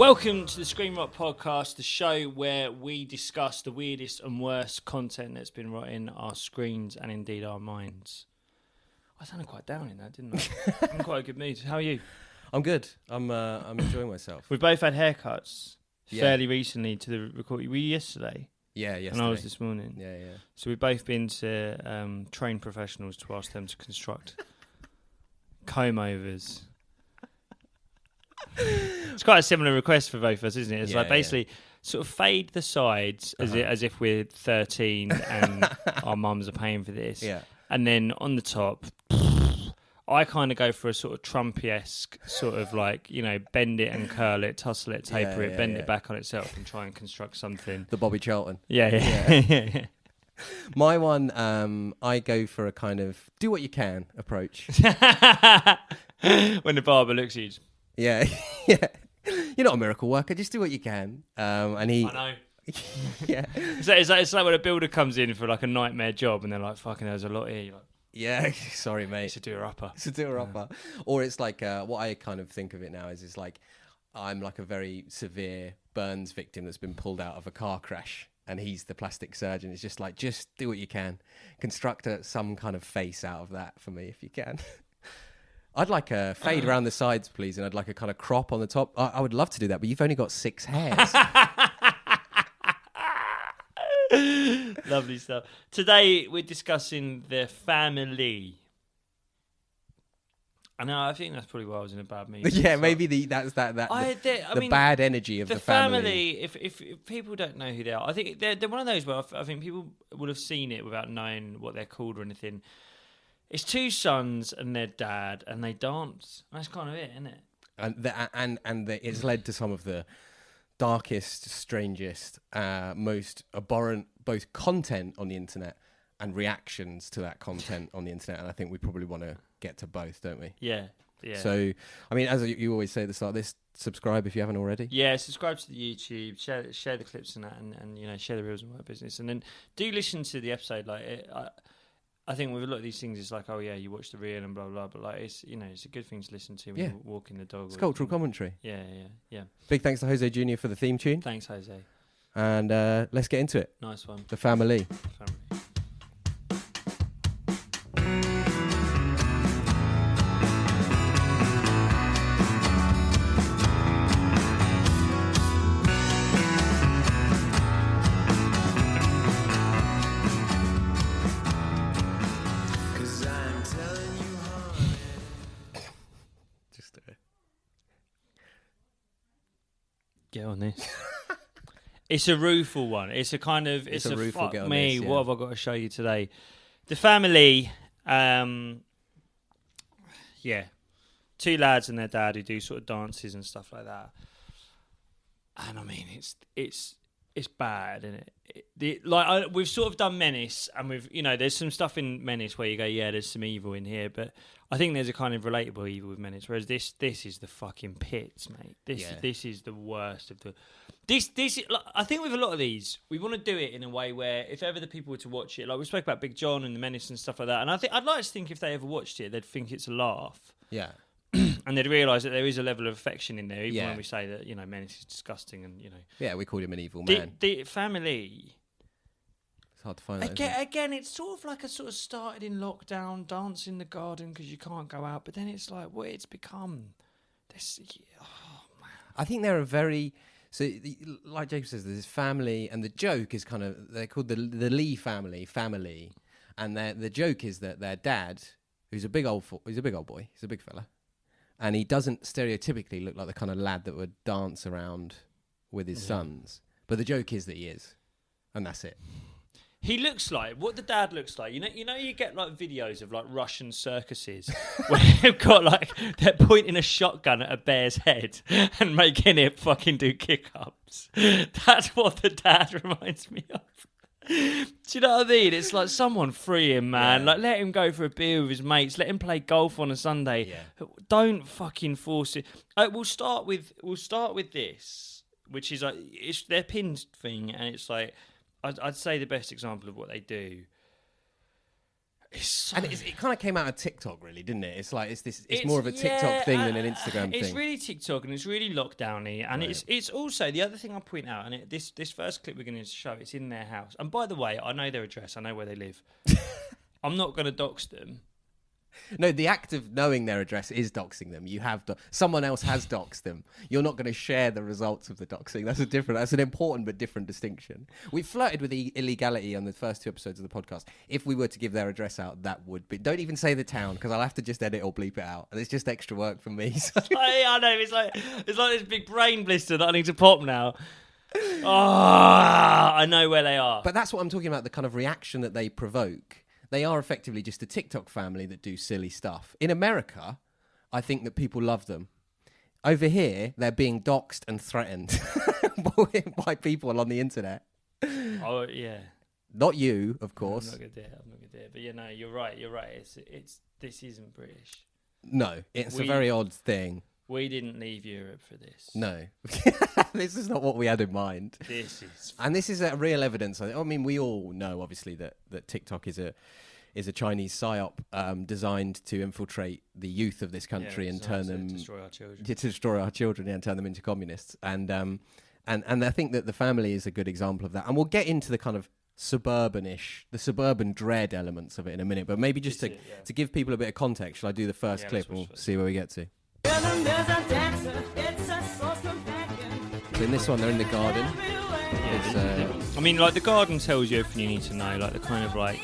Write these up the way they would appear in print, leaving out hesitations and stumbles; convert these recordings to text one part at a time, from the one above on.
Welcome to the Screen Rock Podcast, the show where we discuss the weirdest and worst content that's been written our screens and indeed our minds. I sounded quite down in that, didn't I? I'm in quite a good mood. How are you? I'm good. I'm enjoying myself. We've both had haircuts fairly recently to the recording. Were you yesterday? Yeah, yesterday. And I was this morning. Yeah. So we've both been to trained professionals to ask them to construct comb-overs. It's quite a similar request for both of us, isn't it? It's basically sort of fade the sides as if we're 13 and our mums are paying for this. Yeah. And then on the top, I kind of go for a sort of Trumpy-esque sort of like, you know, bend it and curl it, tussle it, taper it, bend it back on itself and try and construct something. The Bobby Charlton. Yeah. My one, I go for a kind of do what you can approach. When the barber looks at you. Yeah. You're not a miracle worker. Just do what you can. And he. I know. Yeah. It's like when a builder comes in for like a nightmare job and they're like, fucking, there's a lot here. You're like, yeah, sorry, mate. It's a do-a-upper. Or it's like, what I kind of think of it now is like, I'm like a very severe burns victim that's been pulled out of a car crash. And he's the plastic surgeon. It's just like, just do what you can. Construct some kind of face out of that for me if you can. I'd like a fade around the sides, please. And I'd like a kind of crop on the top. I would love to do that, but you've only got 6 hairs. Lovely stuff. Today we're discussing the Famileigh. I know. I think that's probably why I was in a bad mood. Yeah, maybe the bad energy of the family. If people don't know who they are, I think they're one of those where I think people would have seen it without knowing what they're called or anything. It's 2 sons and their dad, and they dance. That's kind of it, isn't it? And it's led to some of the darkest, strangest, most abhorrent both content on the internet and reactions to that content on the internet. And I think we probably want to get to both, don't we? Yeah. So, I mean, as you always say at the start of this, subscribe if you haven't already. Yeah, subscribe to the YouTube, share the clips and that, and you know, share the reels and work business. And then do listen to the episode. Like, I think with a lot of these things, it's like, oh yeah, you watch the reel and blah blah. But like, it's, you know, it's a good thing to listen to when you're walking the dog. It's cultural commentary. Yeah. Big thanks to Jose Jr. for the theme tune. Thanks, Jose. And let's get into it. Nice one. The Famileigh. Get on this. It's a rueful one. It's a kind of. It's a rueful. Fuck me. This, yeah. What have I got to show you today? The Famileigh. 2 lads and their dad who do sort of dances and stuff like that. And I mean, it's bad, isn't it? We've sort of done Menace, and there's some stuff in Menace where you go, yeah, there's some evil in here, but I think there's a kind of relatable evil with Menace. Whereas this is the fucking pits, mate. This is the worst of the. I think with a lot of these, we want to do it in a way where if ever the people were to watch it, like we spoke about Big John and the Menace and stuff like that, and I'd like to think if they ever watched it, they'd think it's a laugh. Yeah. And they'd realise that there is a level of affection in there, even when we say that, you know, Menace is disgusting and, you know. Yeah, we called him an evil man. The Famileigh. It's hard to find that. Again, it's sort of like a sort of started in lockdown, dance in the garden because you can't go out, but then it's like what it's become. This, oh man. I think they're a very. So, like Jacob says, there's this family, and the joke is kind of, they're called the Lee family, and the joke is that their dad, who's a big old boy, he's a big fella, and he doesn't stereotypically look like the kind of lad that would dance around with his sons, but the joke is that he is, and that's it. He looks like what the dad looks like. You get like videos of like Russian circuses where they've got like they're pointing a shotgun at a bear's head and making it fucking do kick-ups. That's what the dad reminds me of. Do you know what I mean? It's like someone free him, man. Yeah. Like let him go for a beer with his mates. Let him play golf on a Sunday. Yeah. Don't fucking force it. We'll start with this, which is like it's their pinned thing, and it's like. I'd say the best example of what they do. It kind of came out of TikTok, really, didn't it? It's like it's more of a TikTok thing than an Instagram thing. It's really TikTok and it's really lockdowny, and it's also the other thing I point out. And this first clip we're going to show, it's in their house. And by the way, I know their address. I know where they live. I'm not going to dox them. No, the act of knowing their address is doxing them. Someone else has doxed them. You're not going to share the results of the doxing. That's an important but different distinction. We flirted with the illegality on the first 2 episodes of the podcast. If we were to give their address out, that would be. Don't even say the town, because I'll have to just edit or bleep it out, and it's just extra work for me. So. I know it's like this big brain blister that I need to pop now. Oh, I know where they are. But that's what I'm talking about. The kind of reaction that they provoke. They are effectively just a TikTok family that do silly stuff. In America, I think that people love them. Over here, they're being doxed and threatened by people on the internet. Oh, yeah. Not you, of course. I'm not going to do it. But, you're right. This isn't British. No, it's a very odd thing. We didn't leave Europe for this. No. This is not what we had in mind. And this is a real evidence. I mean, we all know, obviously, that TikTok is a Chinese psyop designed to infiltrate the youth of this country and turn them... To destroy our children. To destroy our children and turn them into communists. And I think that the family is a good example of that. And we'll get into the kind of the suburban dread elements of it in a minute. But maybe just to give people a bit of context, shall I do the first clip and we'll see where we get to? So in this one, they're in the garden. I mean, like, the garden tells you everything you need to know, like the kind of like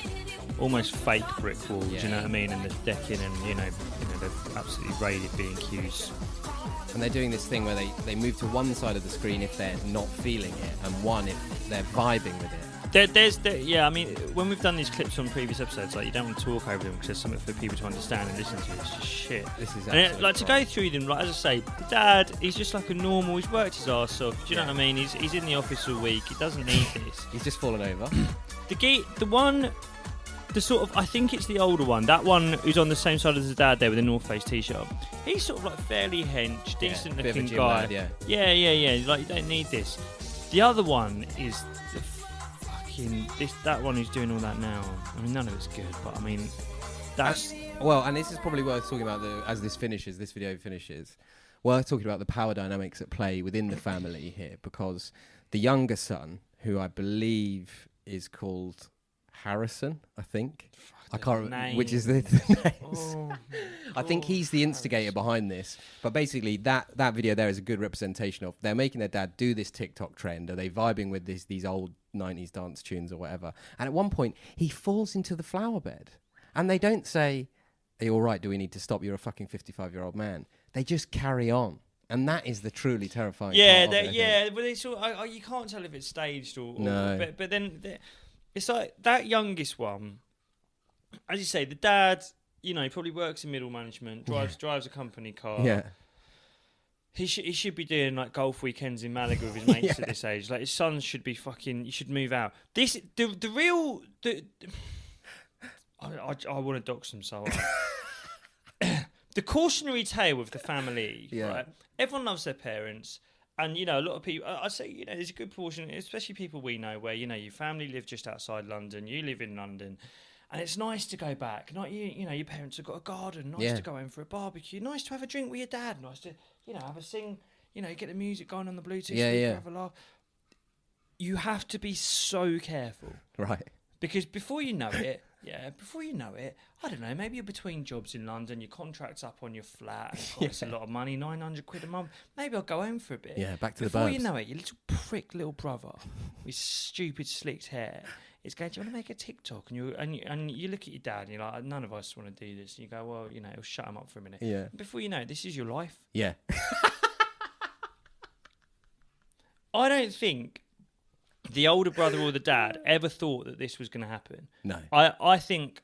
almost fake brick walls, you know what I mean, and the decking, and you know they've absolutely raided B&Qs. And they're doing this thing where they move to one side of the screen if they're not feeling it, and one if they're vibing with it. I mean, when we've done these clips on previous episodes, like, you don't want to talk over them because there's something for people to understand and listen to. It's just shit. This is to go through them, like, as I say, the dad, he's just like a normal. He's worked his arse off. Do you know what I mean? He's in the office all week. He doesn't need this. He's just fallen over. I think it's the older one. That one who's on the same side as the dad there with the North Face t-shirt. He's sort of like fairly hench, decent looking guy. Lad, yeah. Like, you don't need this. The other one is that one who's doing all that now. I mean, none of it's good, but I mean, that's and this is probably worth talking about as this video finishes. Worth talking about the power dynamics at play within the family here, because the younger son, who I believe is called Harrison, I think. I can't remember which is the names. I think he's the instigator behind this. But basically, that video there is a good representation of they're making their dad do this TikTok trend. Are they vibing with these old 90s dance tunes or whatever? And at one point, he falls into the flower bed. And they don't say, "Are you all right? Do we need to stop? You're a fucking 55-year-old man." They just carry on. And that is the truly terrifying part of it, but it's all, you can't tell if it's staged or no. But then it's like that youngest one. As you say, the dad, you know, he probably works in middle management, drives a company car. Yeah. He should be doing like golf weekends in Malaga with his mates at this age. Like, his son should be you should move out. I want to dox him so hard. The cautionary tale with the family, right? Everyone loves their parents. And, you know, a lot of people, I say, you know, there's a good portion, especially people we know, where, you know, your family live just outside London, you live in London, and it's nice to go back. Not you know, your parents have got a garden, nice to go home for a barbecue, nice to have a drink with your dad, nice to, you know, have a sing, you know, get the music going on the Bluetooth, have a laugh. You have to be so careful. Right. Because before you know it, I don't know, maybe you're between jobs in London, your contract's up on your flat, it's a lot of money, 900 quid a month, maybe I'll go home for a bit. Yeah, back to the burbs. Before you know it, your little prick little brother with stupid slicked hair is going, "Do you want to make a TikTok?" And you look at your dad and you're like, "None of us want to do this." And you go, "Well, you know, it'll shut him up for a minute." Yeah. And before you know it, this is your life. Yeah. I don't think the older brother or the dad ever thought that this was going to happen. No. I think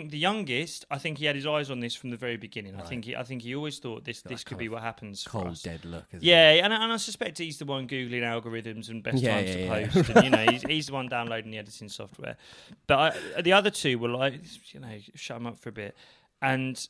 the youngest, I think he had his eyes on this from the very beginning. Right. I think he always thought this could be what happens for us. Cold, dead look. And I suspect he's the one Googling algorithms and best times to post. And, you know, he's the one downloading the editing software. But the other two were like, you know, shut him up for a bit. And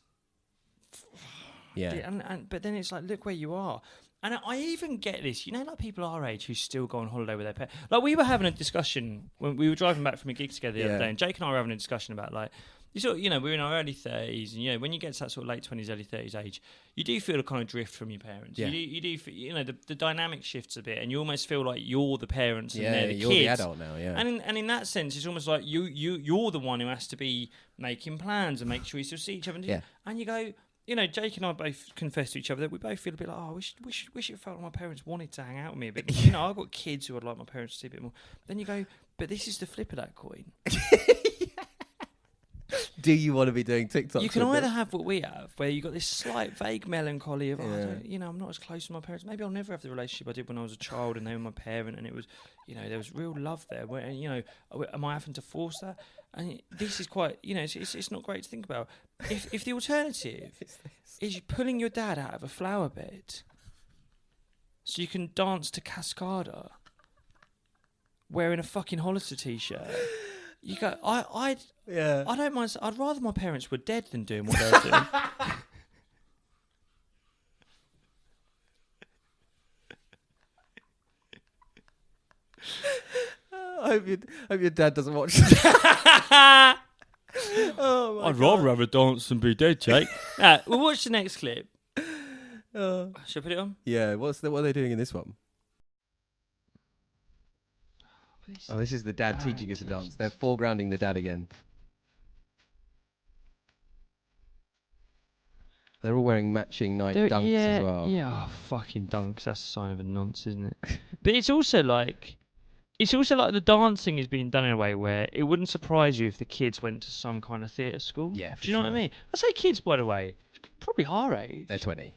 but then it's like, look where you are. And I even get this, you know, like people our age who still go on holiday with their parents. Like, we were having a discussion when we were driving back from a gig together the other day, and Jake and I were having a discussion about, like, we're in our early 30s, and when you get to that sort of late 20s, early 30s age, you do feel a kind of drift from your parents. Yeah. You do feel, the dynamic shifts a bit, and you almost feel like you're the parents and they're the you're kids. the adult now. Yeah, and in that sense, it's almost like you're the one who has to be making plans and make sure you still see each other. And you go. Jake and I both confess to each other that we both feel a bit like, I wish it felt like my parents wanted to hang out with me a bit more. I've got kids who would like my parents to see a bit more. Then you go, but this is the flip of that coin. Do you want to be doing TikTok? You can either have what we have, where you got this slight vague melancholy of, I'm not as close to my parents. Maybe I'll never have the relationship I did when I was a child and they were my parent, and it was, there was real love there. Am I having to force that? And this is quite, it's not great to think about. If the alternative is pulling your dad out of a flower bed so you can dance to Cascada wearing a fucking Hollister t-shirt, you go, I don't mind. I'd rather my parents were dead than doing what they're doing. I hope your dad doesn't watch this. I'd rather have a dance than be dead, Jake. We'll watch the next clip. Should I put it on? Yeah, what are they doing in this one? This is the dad teaching us to dance. They're foregrounding the dad again. They're all wearing matching night dunks as well. Yeah, fucking dunks. That's a sign of a nonce, isn't it? But it's also like the dancing is being done in a way where it wouldn't surprise you if the kids went to some kind of theatre school. Yeah, do you know what I mean? I say kids, by the way, probably our age. They're 20.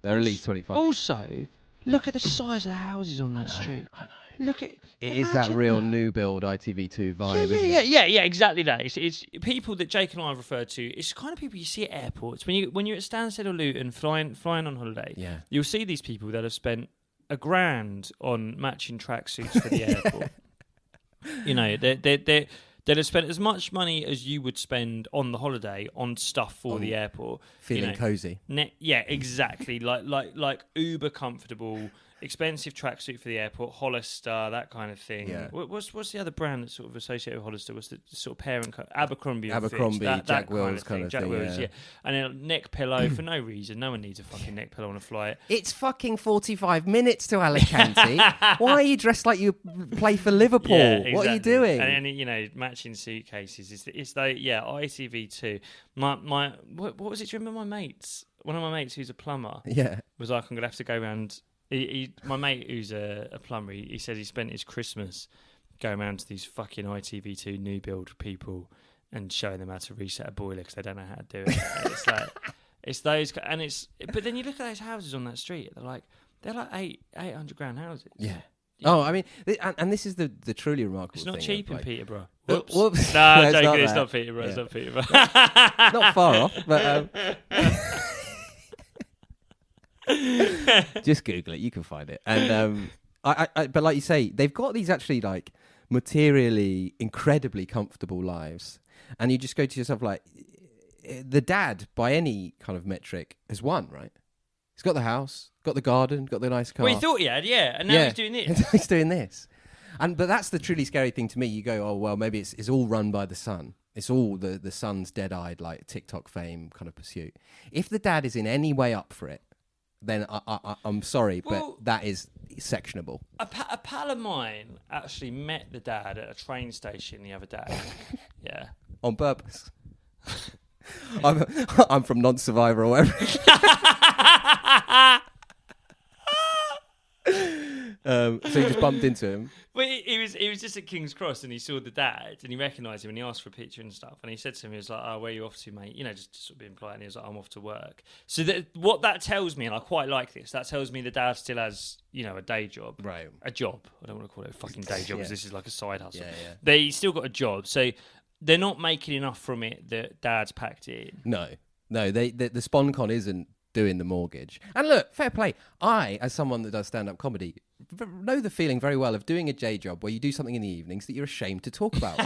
They're at least 25. Also, look at the size of the houses on that street. I know. Look at it is that real new build ITV2 vibe. Yeah, exactly that. It's people that Jake and I have referred to. It's the kind of people you see at airports when you're at Stansted or Luton flying on holiday. Yeah, you'll see these people that have spent $1,000 on matching tracksuits for the airport. They'd have spent as much money as you would spend on the holiday on stuff for the airport. Feeling cozy. Exactly. like uber comfortable, expensive tracksuit for the airport, Hollister, that kind of thing. Yeah. What's the other brand that's sort of associated with Hollister? What's the sort of parent Abercrombie, Jack Wills kind of thing. Wills, yeah. And a neck pillow for no reason. No one needs a fucking neck pillow on a flight. It's fucking 45 minutes to Alicante. Why are you dressed like you play for Liverpool? Yeah, exactly. What are you doing? And matching suitcases. It's ITV2. What was it? Do you remember my mates? One of my mates who's a plumber. Yeah. Was like, I'm gonna have to go around. My mate who's a plumber, he said he spent his Christmas going around to these fucking ITV2 new build people and showing them how to reset a boiler because they don't know how to do it. It's like, it's those, and it's. But then you look at those houses on that street. They're like $800,000 houses. Yeah. Oh, I mean, and this is the truly remarkable thing. It's not thing cheap in Peterborough. Whoops. No, it's not Peterborough. Yeah. It's not Peterborough. Not far off, but. Just Google it, you can find it. And but like you say, they've got these actually like materially incredibly comfortable lives, and you just go to yourself like, the dad by any kind of metric has won, right? He's got the house, got the garden, got the nice car. Well, he thought he had, and now he's doing this. He's doing this, but that's the truly scary thing to me. You go, oh well, maybe it's all run by the son. It's all the son's dead-eyed like TikTok fame kind of pursuit. If the dad is in any way up for it, then I'm sorry, but that is sectionable. A pal of mine actually met the dad at a train station the other day. Yeah. On purpose. I'm from Non-Survivor or whatever. So he just bumped into him. Well, he was just at King's Cross and he saw the dad and he recognised him and he asked for a picture and stuff. And he said to him, he was like, "Oh, where are you off to, mate?" Just sort of being polite. And he was like, "I'm off to work." So what that tells me, and I quite like this, that tells me the dad still has, a day job. Right. A job. I don't want to call it a fucking day job because this is like a side hustle. Yeah. They still got a job. So they're not making enough from it that dad's packed in. No. The SponCon isn't doing the mortgage. And look, fair play. I, as someone that does stand-up comedy, know the feeling very well of doing a day job where you do something in the evenings that you're ashamed to talk about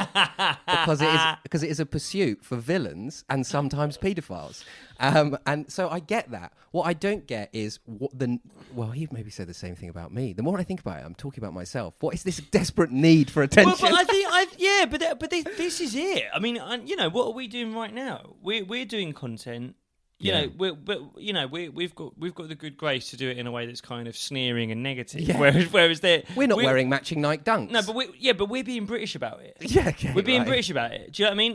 because it is a pursuit for villains and sometimes paedophiles. And so I get that. What I don't get is he maybe said the same thing about me. The more I think about it, I'm talking about myself. What is this desperate need for attention? Well, but this is it. I mean, what are we doing right now? We're doing content. We've got the good grace to do it in a way that's kind of sneering and negative. Yeah. Whereas we're not wearing matching Nike Dunks. No, but we're being British about it. Yeah, okay, we're being British about it. Do you know what I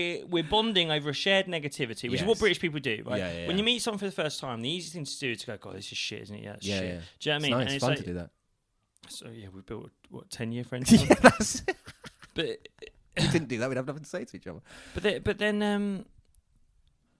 mean? We're bonding over a shared negativity, which is what British people do, right? Yeah. When you meet someone for the first time, the easiest thing to do is to go, "God, this is shit, isn't it? Yeah, it's shit." Yeah. Do you know what I mean? Nice. It's fun to do that. So we built 10-year friendship. Yeah, that's it. But if we didn't do that, we'd have nothing to say to each other.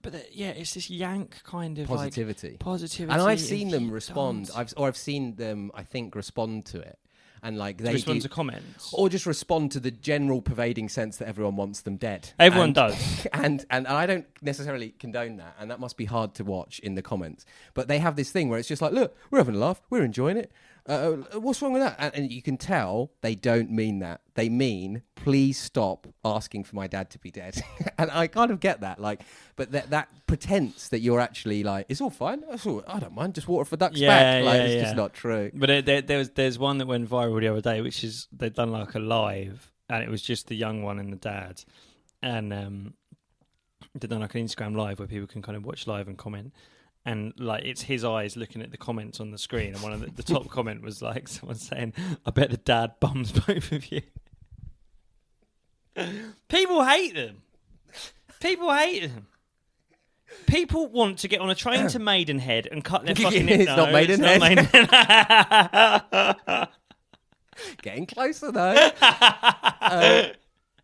But it's this yank kind of positivity, positivity, and I've seen them respond. I've seen them, I think, respond to it, and they respond to comments, or just respond to the general pervading sense that everyone wants them dead. Everyone does, and I don't necessarily condone that, and that must be hard to watch in the comments. But they have this thing where it's just like, look, we're having a laugh, we're enjoying it. What's wrong with that? And you can tell they don't mean that. They mean, please stop asking for my dad to be dead. And I kind of get that. But that pretense that you're actually it's all fine. I don't mind. Just water for ducks back. It's just not true. But there's one that went viral the other day, which is they'd done a live, and it was just the young one and the dad, and they'd done an Instagram live where people can kind of watch live and comment. And it's his eyes looking at the comments on the screen, and one of the top comment was someone saying, "I bet the dad bums both of you." People hate them. People want to get on a train to Maidenhead and cut their fucking. It's not Maidenhead. Getting closer though.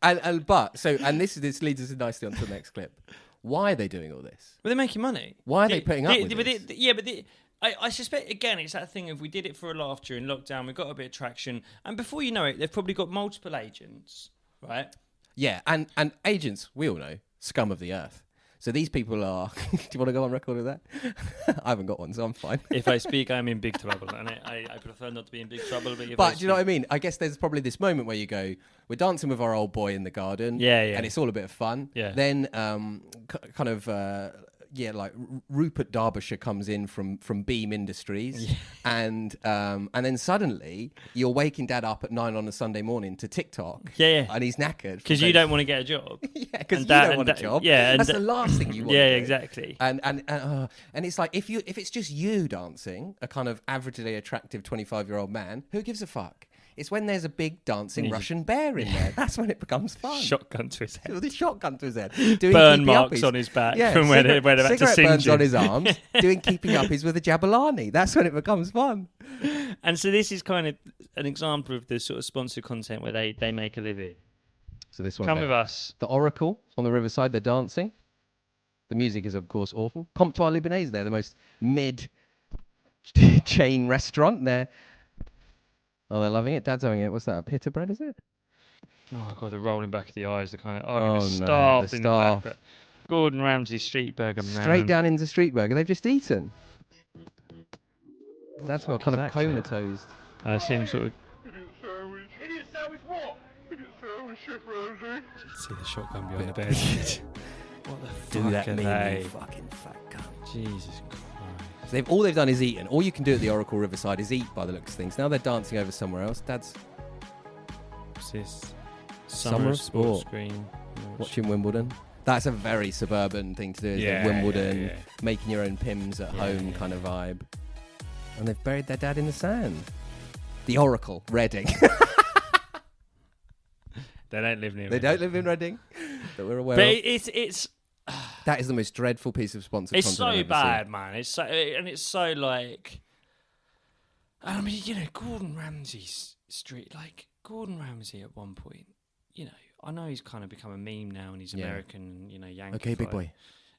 And this leads us nicely onto the next clip. Why are they doing all this? Well, they're making money. Why are they putting up with this? I suspect, again, it's that thing of we did it for a laugh during lockdown, we got a bit of traction, and before you know it, they've probably got multiple agents, right? Yeah, and agents, we all know, scum of the earth. So these people are... Do you want to go on record with that? I haven't got one, so I'm fine. If I speak, I'm in big trouble, and I prefer not to be in big trouble. But do you know what I mean? I guess there's probably this moment where you go, we're dancing with our old boy in the garden, and it's all a bit of fun. Yeah. Then Rupert Derbyshire comes in from Beam Industries, and then suddenly you're waking dad up at 9 on a Sunday morning to TikTok, and he's knackered because you don't want to get a job. Because you don't want a job. Yeah, that's the last thing you want. Yeah, exactly. And it's like if it's just you dancing, a kind of averagely attractive 25-year-old man, who gives a fuck? It's when there's a big dancing Russian bear in there. That's when it becomes fun. Shotgun to his head. The shotgun to his head. Doing burn marks on his back from where they've had to singe burns on his arms. Doing keeping uppies with a Jabulani. That's when it becomes fun. And so this is kind of an example of the sort of sponsored content where they make a living. So this one. Come with us. The Oracle on the riverside. They're dancing. The music is, of course, awful. Comptoir Libanese. They're the most mid-chain restaurant. They're loving it. Dad's having it. What's that? A pita bread, is it? Oh, God, the rolling back of the eyes. The kind of the staff. In the back. Gordon Ramsay street burger. Straight down into street burger. They've just eaten. That's what kind of comatose. I see him sort of. Idiot sandwich what? Idiot sandwich, Chef Rosie. See the shotgun behind the bed. What the fuck Do that are mean, they? you fucking fat cunt. Jesus Christ. All they've done is eaten. All you can do at the Oracle Riverside is eat, by the looks of things. Now they're dancing over somewhere else. Dad's... What's this? Summer of Sport. Screen. Watching Wimbledon. That's a very suburban thing to do, isn't it? Wimbledon, making your own Pims at home kind of vibe. And they've buried their dad in the sand. The Oracle, Reading. They don't live near They don't live in Reading, that we're aware of. But it's that is the most dreadful piece of sponsored content. It's so bad, man. It's so, and it's so like... I mean, Gordon Ramsay's street... Gordon Ramsay at one point, I know he's kind of become a meme now and he's American, Yankee. Okay, big boy.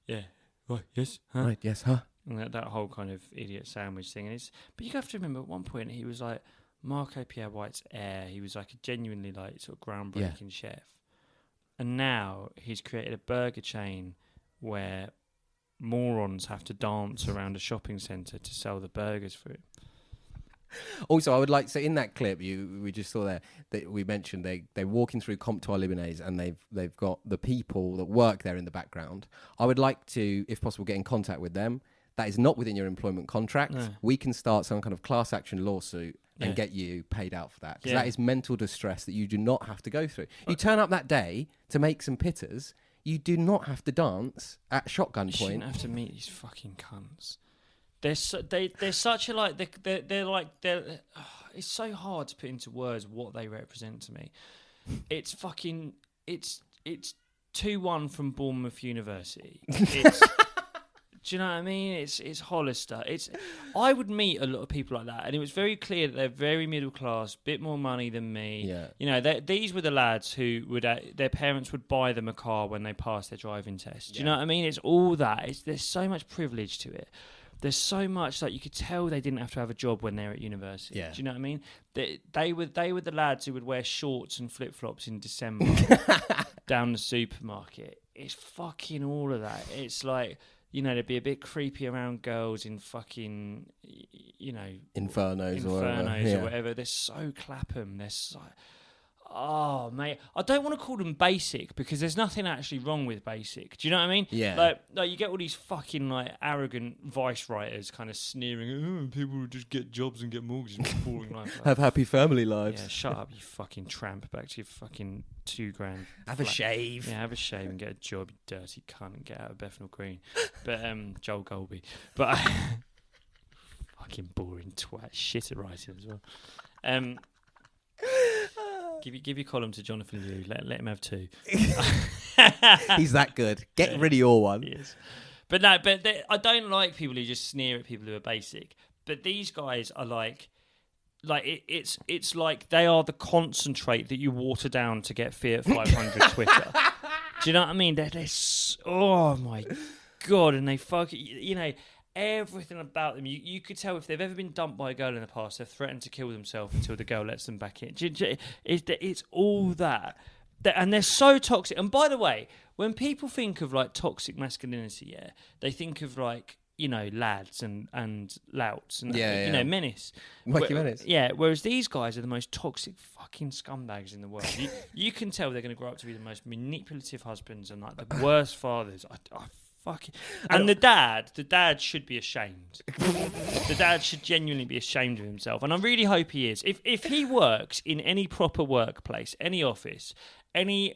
Yeah. Right, yes, huh? Right, yes, huh? And that whole kind of idiot sandwich thing. But you have to remember, at one point, he was like Marco Pierre White's heir. He was like a genuinely sort of groundbreaking chef. And now he's created a burger chain where morons have to dance around a shopping centre to sell the burgers for him. Also, I would like so in that clip we just saw there that we mentioned they're walking through Comptoir Libanaise and they've got the people that work there in the background. I would like to, if possible, get in contact with them. That is not within your employment contract. No. We can start some kind of class action lawsuit and get you paid out for that. Because that is mental distress that you do not have to go through. You turn up that day to make some pitters. You do not have to dance at shotgun point. You shouldn't have to meet these fucking cunts. They're such a like they're like it's so hard to put into words what they represent to me. It's 2-1 from Bournemouth University. It's do you know what I mean? It's Hollister. I would meet a lot of people like that, and it was very clear that they're very middle class, bit more money than me. Yeah. You know, these were the lads who would their parents would buy them a car when they passed their driving test. Do you know what I mean? It's all that. There's so much privilege to it. There's so much that you could tell they didn't have to have a job when they were at university. Yeah. Do you know what I mean? They were the lads who would wear shorts and flip flops in December down the supermarket. It's fucking all of that. It's like, you know, they'd be a bit creepy around girls in fucking, you know, Infernos or whatever. They're so Clapham. They're so. Oh, mate. I don't want to call them basic because there's nothing actually wrong with basic. Do you know what I mean? Yeah. Like you get all these fucking like arrogant vice writers kind of sneering, people who just get jobs and get mortgages and boring life. Have happy family lives. Yeah, shut up, you fucking tramp. Back to your fucking $2,000. Have a shave. Yeah, have a shave and get a job, you dirty cunt, and get out of Bethnal Green. But Joel Golby. But fucking boring twat. Shit at writing as well. Give your column to Jonathan Liu. Let him have 2. He's that good. Get rid of your one. He is. But no, I don't like people who just sneer at people who are basic. But these guys are like it's like they are the concentrate that you water down to get Fiat 500 Twitter. Do you know what I mean? They're oh my god, and they you know. Everything about them, you could tell if they've ever been dumped by a girl in the past, they've threatened to kill themselves until the girl lets them back in. It's all that. And they're so toxic. And by the way, when people think of like toxic masculinity, they think of like, you know, lads and louts and you know, menace. Mikey Menace. Yeah, whereas these guys are the most toxic fucking scumbags in the world. You can tell they're going to grow up to be the most manipulative husbands and like the worst fathers. And the dad should be ashamed. The dad should genuinely be ashamed of himself, and I really hope he is. If he works in any proper workplace, any office, any,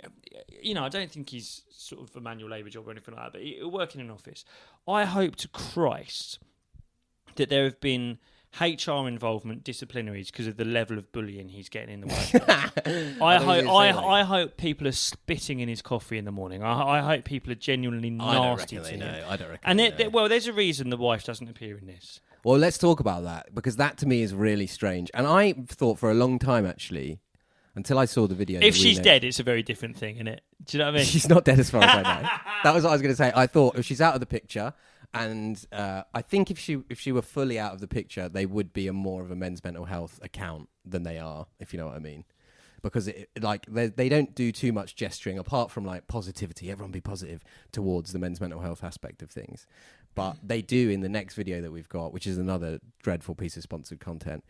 you know, I don't think he's sort of a manual labour job or anything like that, but he'll work in an office. I hope to Christ that there have been HR involvement, disciplinaries, because of the level of bullying he's getting in the workplace. I hope people are spitting in his coffee in the morning. I hope people are genuinely nasty to him. I don't reckon. And well, there's a reason the wife doesn't appear in this. Well, let's talk about that, because that to me is really strange. And I thought for a long time, actually, until I saw the video. If she's dead, it's a very different thing, isn't it? Do you know what I mean? She's not dead as far as I know. That was what I was going to say. I thought if she's out of the picture. And I think if she were fully out of the picture, they would be more of a men's mental health account than they are, if you know what I mean. Because they don't do too much gesturing apart from like positivity. Everyone be positive towards the men's mental health aspect of things. But they do in the next video that we've got, which is another dreadful piece of sponsored content,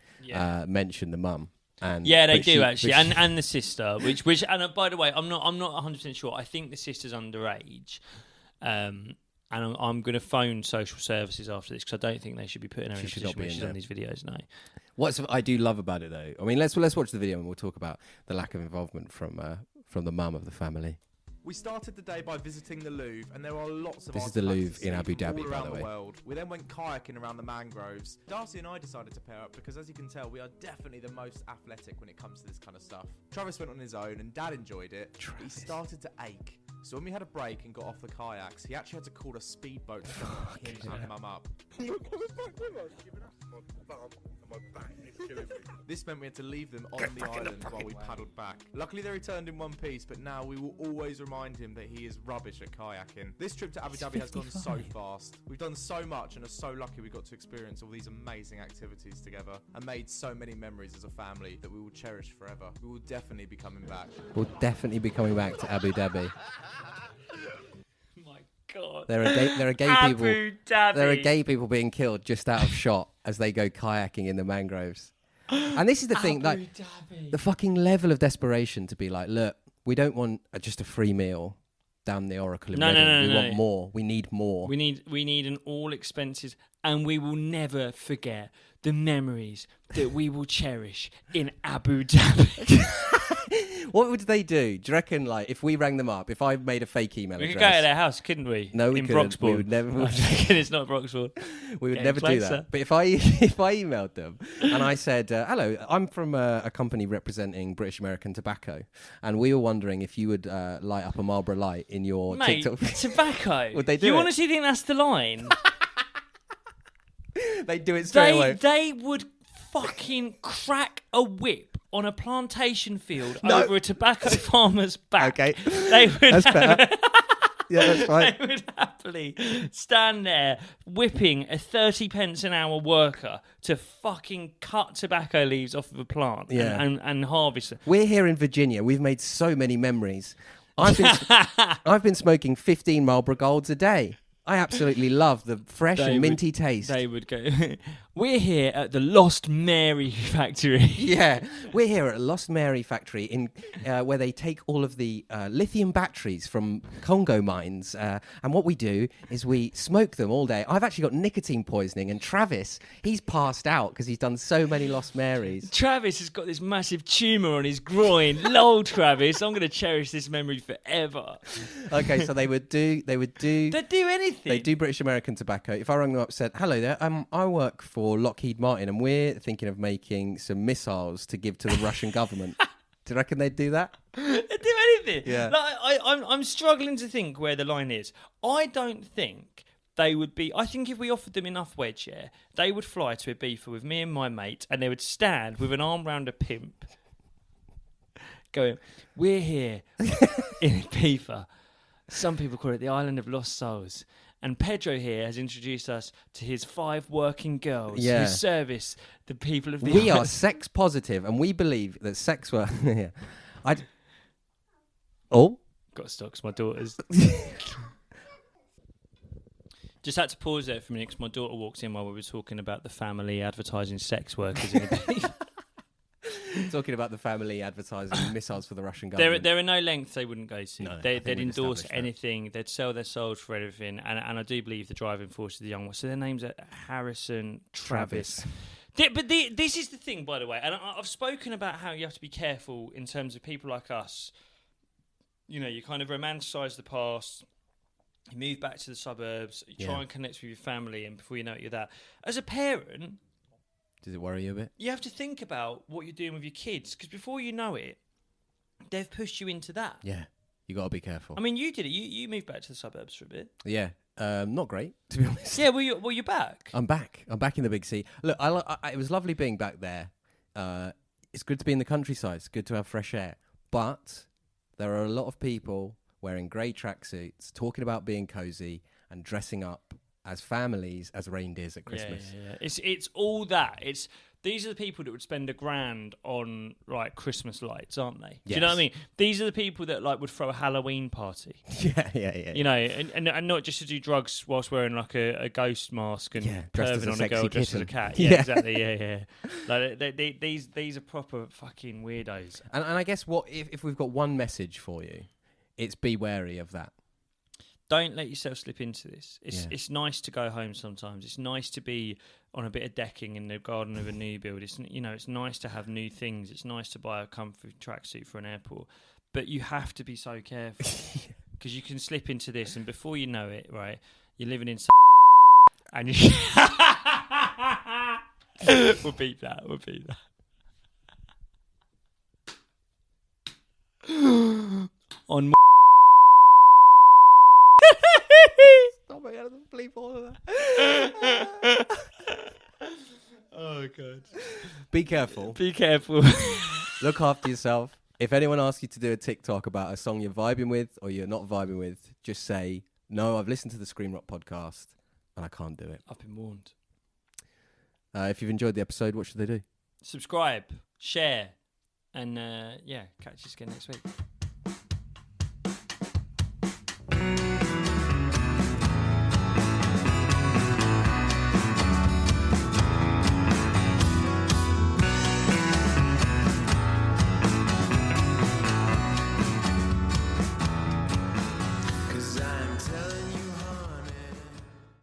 mention the mum. They do actually, and the sister. Which and by the way, I'm not 100% sure. I think the sister's underage. And I'm going to phone social services after this because I don't think they should be putting her in a position where she's on these videos. No. What I do love about it, though, I mean, let's watch the video and we'll talk about the lack of involvement from the mum of the family. We started the day by visiting the Louvre, and there are lots of. This is the Louvre in Abu Dhabi, by the way. World. We then went kayaking around the mangroves. Darcy and I decided to pair up because, as you can tell, we are definitely the most athletic when it comes to this kind of stuff. Travis went on his own, and Dad enjoyed it. He started to ache. So when we had a break and got off the kayaks, he actually had to call a speedboat to pick him and Mum up. This meant we had to leave them on the island while we paddled back. Luckily they returned in one piece, but now we will always remind him that he is rubbish at kayaking. This trip to Abu Dhabi has gone so fast. We've done so much and are so lucky we got to experience all these amazing activities together and made so many memories as a family that we will cherish forever. We will definitely be coming back. We'll definitely be coming back to Abu Dhabi. God. There are gay people. There are gay people being killed just out of shot as they go kayaking in the mangroves. And this is the thing, like Dhabi. the fucking level of desperation to be like, look, we don't want just a free meal down the Oracle in Reading. We want more. We need more. We need an all expenses, and we will never forget the memories that we will cherish in Abu Dhabi. What would they do? Do you reckon, like, if we rang them up, if I made a fake email We address... could go to their house, couldn't we? No, we in couldn't. Broxbourne. We would never... I'm joking, it's not Broxbourne. We would Getting never do closer. that. But if I emailed them and I said, hello, I'm from a company representing British American Tobacco, and we were wondering if you would light up a Marlboro Light in your Mate, TikTok... tobacco. Would they do You it? honestly think that's the line? They'd do it straight away. They would fucking crack a whip on a plantation field over a tobacco farmer's back. Okay. They would That's better. Yeah, that's right. They would happily stand there whipping a 30 pence an hour worker to fucking cut tobacco leaves off of a plant and harvest them. We're here in Virginia. We've made so many memories. I've been smoking 15 Marlboro Golds a day. I absolutely love the fresh and minty taste. They would go, we're here at the Lost Mary factory. Yeah, we're here at Lost Mary factory in where they take all of the lithium batteries from Congo mines, and what we do is we smoke them all day. I've actually got nicotine poisoning, and Travis, he's passed out because he's done so many Lost Marys. Travis has got this massive tumour on his groin. Lol, Travis, I'm going to cherish this memory forever. Okay, so they would do They'd do anything. They do British American Tobacco. If I rang them up and said, hello there, I work for Lockheed Martin and we're thinking of making some missiles to give to the Russian government. Do you reckon they'd do that? They'd do anything. Yeah. Like, I'm struggling to think where the line is. I don't think they would be... I think if we offered them enough wedge, they would fly to Ibiza with me and my mate and they would stand with an arm round a pimp going, we're here in Ibiza. Some people call it the Island of Lost Souls. And Pedro here has introduced us to his 5 working girls who service the people of the We island. are sex positive and we believe that sex work... Oh? Got to stocks my daughters. Just had to pause there for a minute because my daughter walked in while we were talking about the family advertising sex workers in Ibiza. Talking about the family advertising missiles for the Russian government. There are no lengths they wouldn't go to. No, They'd we've endorse established that. anything. They'd sell their souls for everything. And I do believe the driving force is the young ones. So their names are Harrison, Travis. This is the thing, by the way. And I've spoken about how you have to be careful in terms of people like us. You know, you kind of romanticise the past. You move back to the suburbs. You try and connect with your family. And before you know it, you're that. As a parent... Does it worry you a bit? You have to think about what you're doing with your kids because before you know it, they've pushed you into that. Yeah, you got to be careful. I mean, you did it. You moved back to the suburbs for a bit. Yeah, not great, to be honest. Yeah, well, you're back. I'm back. I'm back in the big sea. Look, it was lovely being back there. It's good to be in the countryside. It's good to have fresh air. But there are a lot of people wearing grey tracksuits, talking about being cosy and dressing up as families, as reindeers at Christmas. Yeah. It's all that. These are the people that would spend $1,000 on like Christmas lights, aren't they? Do you know what I mean? These are the people that like would throw a Halloween party. Yeah. You know, and not just to do drugs whilst wearing like a ghost mask and dressed as perving a on a sexy girl dressed as a kitten. cat. Yeah, exactly. Yeah. Like these are proper fucking weirdos. And I guess if we've got one message for you, it's be wary of that. Don't let yourself slip into this. It's nice to go home sometimes. It's nice to be on a bit of decking in the garden of a new build. It's nice to have new things. It's nice to buy a comfy tracksuit for an airport. But you have to be so careful because you can slip into this, and before you know it, right, you're living in and you we'll beat that. On Stop it, I don't believe all of that. oh god. Be careful. Be careful. Look after yourself. If anyone asks you to do a TikTok about a song you're vibing with or you're not vibing with, just say, no, I've listened to the Scream Rock podcast and I can't do it. I've been warned. If you've enjoyed the episode, what should they do? Subscribe, share, and catch us again next week.